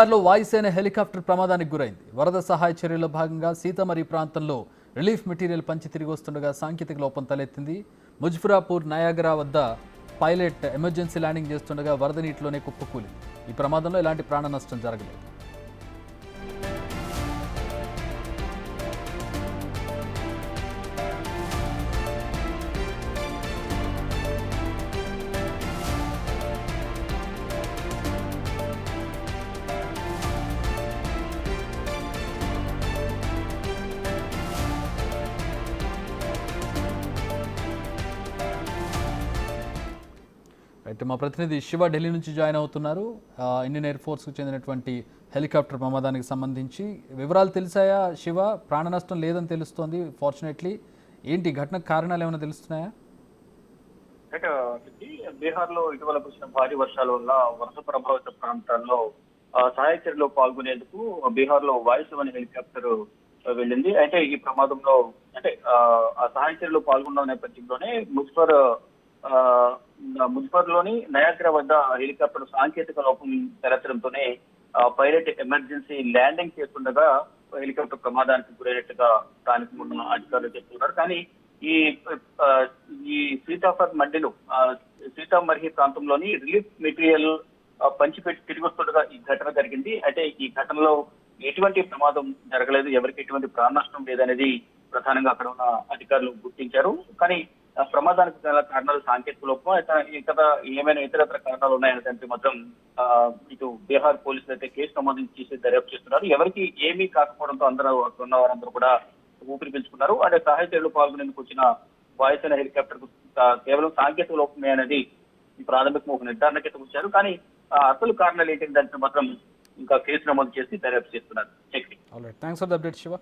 బీహార్లో వాయుసేన హెలికాప్టర్ ప్రమాదానికి గురైంది. వరద సహాయ చర్యల్లో భాగంగా సీతామఢీ ప్రాంతంలో రిలీఫ్ మెటీరియల్ పంచి తిరిగి వస్తుండగా సాంకేతిక లోపం తలెత్తింది. ముజఫరాపూర్ నయాగరా వద్ద పైలట్ ఎమర్జెన్సీ ల్యాండింగ్ చేస్తుండగా వరద నీటిలోనే కుప్పకూలింది. ఈ ప్రమాదంలో ఎలాంటి ప్రాణ నష్టం జరగలేదు. అయితే మా ప్రతినిధి శివ ఢిల్లీ నుంచి జాయిన్ అవుతున్నారు. ఇండియన్ ఎయిర్ ఫోర్స్కు చెందినటువంటి హెలికాప్టర్ ప్రమాదానికి సంబంధించి వివరాలు తెలిసాయా శివ? ప్రాణ నష్టం లేదని తెలుస్తోంది ఫార్చునేట్లీ. ఏంటి ఘటనకు కారణాలు ఏమైనా తెలుస్తున్నాయా? బీహార్లో ఇటీవల కురిసిన భారీ వర్షాల వల్ల వరద ప్రభావిత ప్రాంతాల్లో సహాయ చర్యలో పాల్గొనేందుకు బీహార్లో వాయుసేన హెలికాప్టర్ వెళ్ళింది. అయితే ఈ ప్రమాదంలో ఆ సహాయ చర్యలో పాల్గొన్న నేపథ్యంలోనే ముజఫర్ లోని నయాగ్రా వద్ద హెలికాప్టర్ సాంకేతిక లోపం తలెత్తడంతోనే పైలట్ ఎమర్జెన్సీ ల్యాండింగ్ చేస్తుండగా హెలికాప్టర్ ప్రమాదానికి గురైనట్టుగా స్థానిక ఉన్న అధికారులు చెప్తున్నారు. కానీ ఈ సీతామఢీ ప్రాంతంలోని రిలీఫ్ మెటీరియల్ పంచిపెట్టి తిరిగి వస్తుండగా ఈ ఘటన జరిగింది. అయితే ఈ ఘటనలో ఎటువంటి ప్రమాదం జరగలేదు, ఎవరికి ఎటువంటి ప్రాణ నష్టం లేదనేది ప్రధానంగా అక్కడ ఉన్న అధికారులు గుర్తించారు. కానీ ప్రమాదానికి గల కారణాలు సాంకేతిక లోపం, ఇతర ఏమైనా ఇతరత్ర కారణాలు ఉన్నాయనే దానికి మాత్రం ఇటు బీహార్ పోలీసులు అయితే కేసు నమోదు చేసి దర్యాప్తు చేస్తున్నారు. ఎవరికి ఏమీ కాకపోవడంతో అందరూ ఉన్న వారందరూ కూడా ఊపిరి పీల్చుకున్నారు. అంటే సహాయ చర్యలు పాల్గొనేందుకు వచ్చిన వాయుసేన హెలికాప్టర్ కు కేవలం సాంకేతిక లోపమే అనేది ప్రాథమికంగా ఒక నిర్ధారణకైతే వచ్చారు. కానీ అసలు కారణాలు ఏంటంటే దానికి మాత్రం ఇంకా కేసు నమోదు చేసి దర్యాప్తు చేస్తున్నారు. Thanks for the update Shiva.